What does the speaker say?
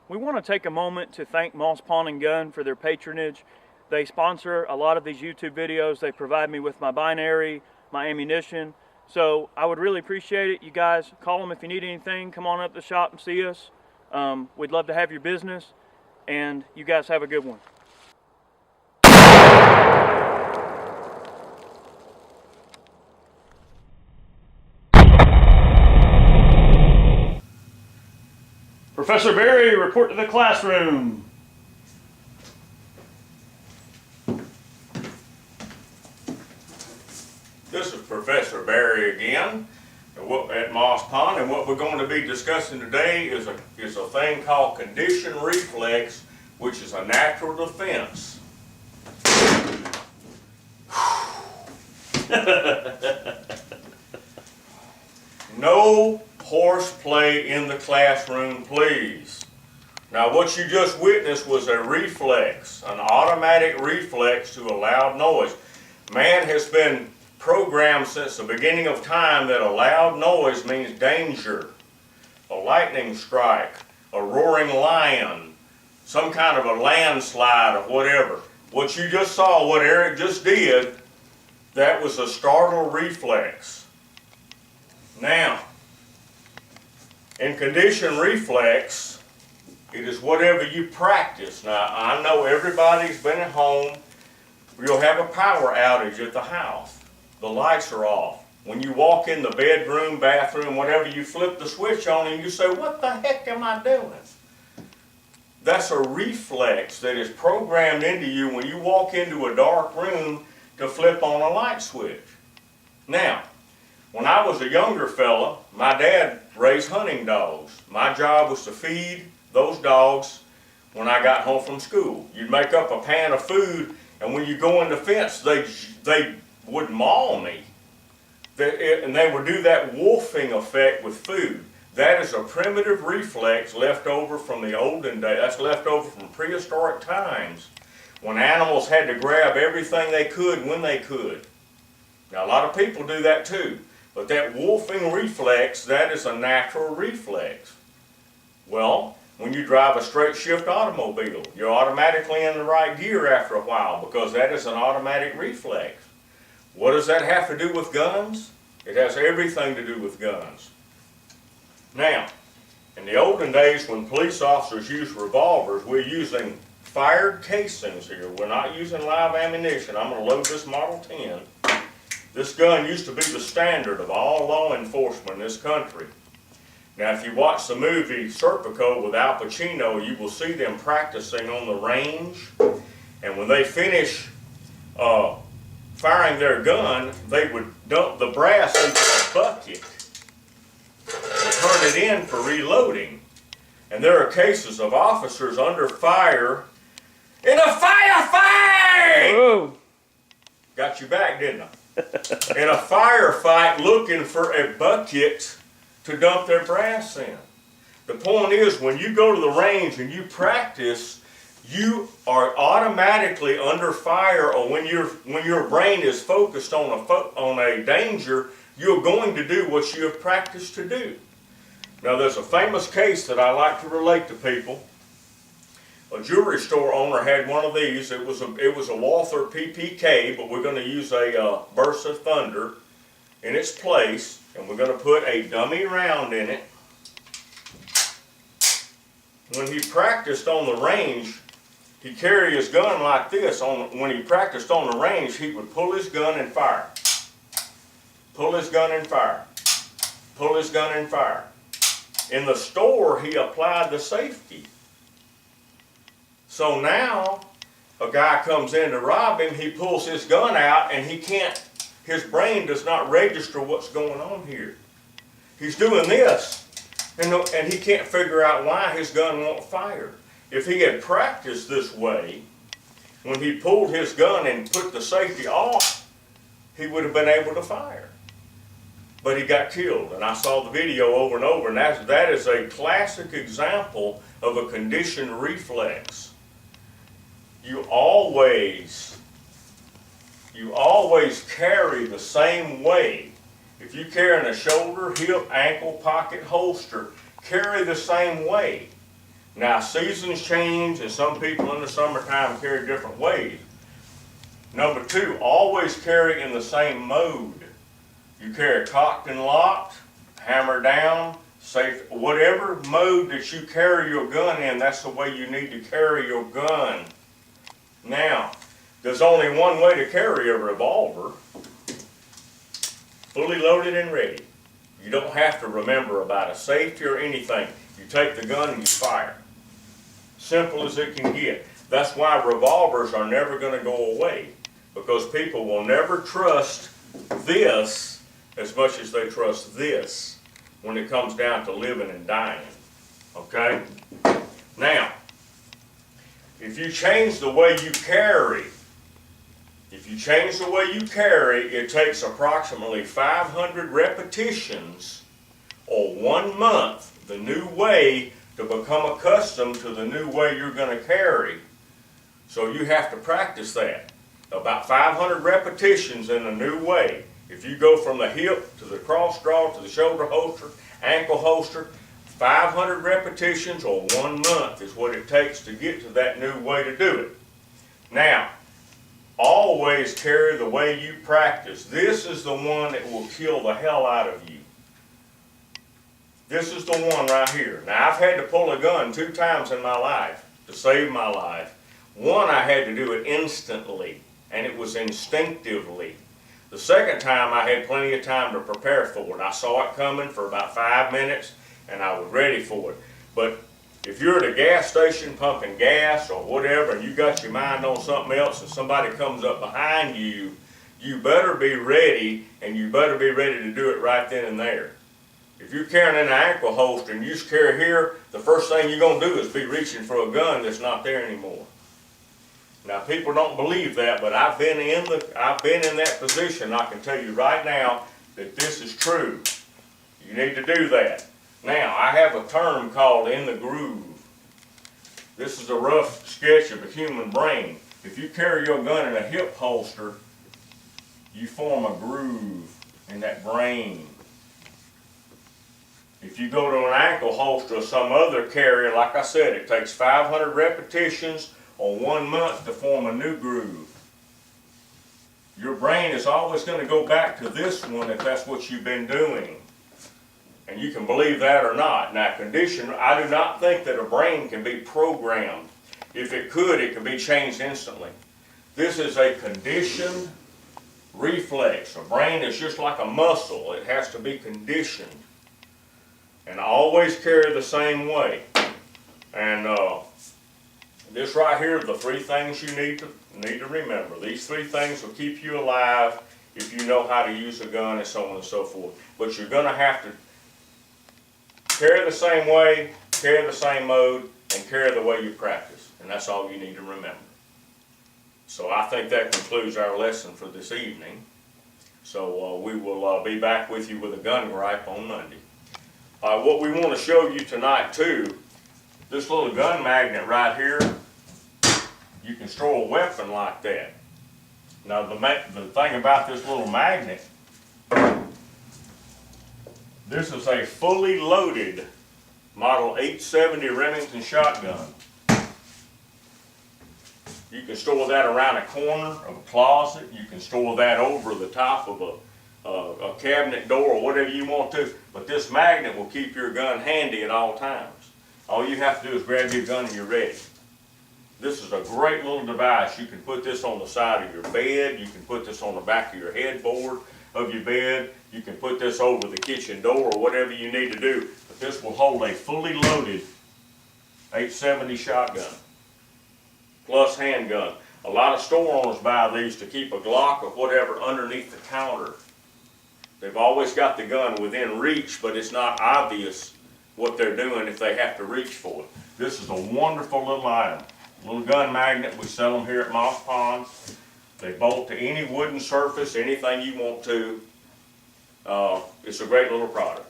We want to take a moment to thank Moss Pawn & Gun for their patronage. They sponsor a lot of these YouTube videos. They provide me with my binary, my ammunition. So I would really appreciate it. You guys call them if you need anything. Come on up to the shop and see us. We'd love to have your business. And you guys have a good one. Professor Berry, report to the classroom. This is Professor Berry again at Moss Pond, and what we're going to be discussing today is a thing called conditioned reflex, which is a natural defense. No horseplay in the classroom, please. Now, what you just witnessed was a reflex, an automatic reflex to a loud noise. Man has been programmed since the beginning of time that a loud noise means danger. A lightning strike, a roaring lion, some kind of a landslide or whatever. What you just saw, what Eric just did, that was a startle reflex. Now, in conditioned reflex, it is whatever you practice. Now, I know everybody's been at home. You'll have a power outage at the house. The lights are off. When you walk in the bedroom, bathroom, whatever, you flip the switch on and you say, what the heck am I doing? That's a reflex that is programmed into you when you walk into a dark room to flip on a light switch. Now, when I was a younger fella, my dad raised hunting dogs. My job was to feed those dogs when I got home from school. You'd make up a pan of food, and when you go in the fence, they would maul me. And they would do that wolfing effect with food. That is a primitive reflex left over from the olden days. That's left over from prehistoric times when animals had to grab everything they could when they could. Now, a lot of people do that too. But that wolfing reflex, that is a natural reflex. Well, when you drive a straight shift automobile, you're automatically in the right gear after a while because that is an automatic reflex. What does that have to do with guns? It has everything to do with guns. Now, in the olden days when police officers used revolvers, we're using fired casings here. We're not using live ammunition. I'm going to load this Model 10. This gun used to be the standard of all law enforcement in this country. Now, if you watch the movie Serpico with Al Pacino, you will see them practicing on the range. And when they finish firing their gun, they would dump the brass into a bucket and turn it in for reloading. And there are cases of officers under fire in a firefight! Whoa. Got you back, didn't I? In a firefight looking for a bucket to dump their brass in. The point is, when you go to the range and you practice, you are automatically under fire, or when your brain is focused on a danger, you're going to do what you have practiced to do. Now, there's a famous case that I like to relate to people. A jewelry store owner had one of these. It was a Walther PPK, but we're going to use a Bursa Thunder in its place, and we're going to put a dummy round in it. When he practiced on the range, he carried his gun like this. When he practiced on the range, he would pull his gun and fire. Pull his gun and fire. Pull his gun and fire. In the store, he applied the safety. So now, a guy comes in to rob him, he pulls his gun out, and his brain does not register what's going on here. He's doing this, and he can't figure out why his gun won't fire. If he had practiced this way, when he pulled his gun and put the safety off, he would have been able to fire. But he got killed, and I saw the video over and over, and that is a classic example of a conditioned reflex. You always carry the same way. If you carry a shoulder, hip, ankle, pocket, holster, carry the same way. Now seasons change and some people in the summertime carry different ways. Number two, always carry in the same mode. You carry cocked and locked, hammer down, safe, whatever mode that you carry your gun in, that's the way you need to carry your gun. Now, there's only one way to carry a revolver, fully loaded and ready. You don't have to remember about a safety or anything. You take the gun and you fire. Simple as it can get. That's why revolvers are never going to go away, because people will never trust this as much as they trust this when it comes down to living and dying. Okay? Now, if you change the way you carry, it takes approximately 500 repetitions or 1 month, the new way, to become accustomed to the new way you're going to carry. So you have to practice that. About 500 repetitions in a new way. If you go from the hip to the cross draw to the shoulder holster, ankle holster, 500 repetitions or 1 month is what it takes to get to that new way to do it. Now, always carry the way you practice. This is the one that will kill the hell out of you. This is the one right here. Now, I've had to pull a gun 2 times in my life to save my life. One, I had to do it instantly, and it was instinctively. The second time, I had plenty of time to prepare for it. I saw it coming for about 5 minutes, and I was ready for it. But if you're at a gas station pumping gas or whatever, and you got your mind on something else, and somebody comes up behind you, you better be ready, and you better be ready to do it right then and there. If you're carrying an ankle holster and you just carry here, the first thing you're going to do is be reaching for a gun that's not there anymore. Now, people don't believe that, but I've been in that position. I can tell you right now that this is true. You need to do that. Now, I have a term called in the groove. This is a rough sketch of a human brain. If you carry your gun in a hip holster, you form a groove in that brain. If you go to an ankle holster or some other carrier, like I said, it takes 500 repetitions or 1 month to form a new groove. Your brain is always going to go back to this one if that's what you've been doing. And you can believe that or not. Now, I do not think that a brain can be programmed. If it could be changed instantly. This is a conditioned reflex. A brain is just like a muscle. It has to be conditioned. And always carry the same way. And this right here are the 3 things you need to remember. These 3 things will keep you alive if you know how to use a gun and so on and so forth. But you're going to have to carry the same way, carry the same mode, and carry the way you practice. And that's all you need to remember. So I think that concludes our lesson for this evening. So we will be back with you with a gun gripe on Monday. What we want to show you tonight too, this little gun magnet right here, you can store a weapon like that. Now the thing about this little magnet, this is a fully loaded model 870 Remington shotgun. You can store that around a corner of a closet. You can store that over the top of a cabinet door or whatever you want to. But this magnet will keep your gun handy at all times. All you have to do is grab your gun and you're ready. This is a great little device. You can put this on the side of your bed. You can put this on the back of your headboard of your bed. You can put this over the kitchen door or whatever you need to do. But this will hold a fully loaded 870 shotgun plus handgun. A lot of store owners buy these to keep a Glock or whatever underneath the counter. They've always got the gun within reach, but it's not obvious what they're doing if they have to reach for it. This is a wonderful little item. Little gun magnet. We sell them here at Moss Pond. They bolt to any wooden surface, anything you want to. It's a great little product.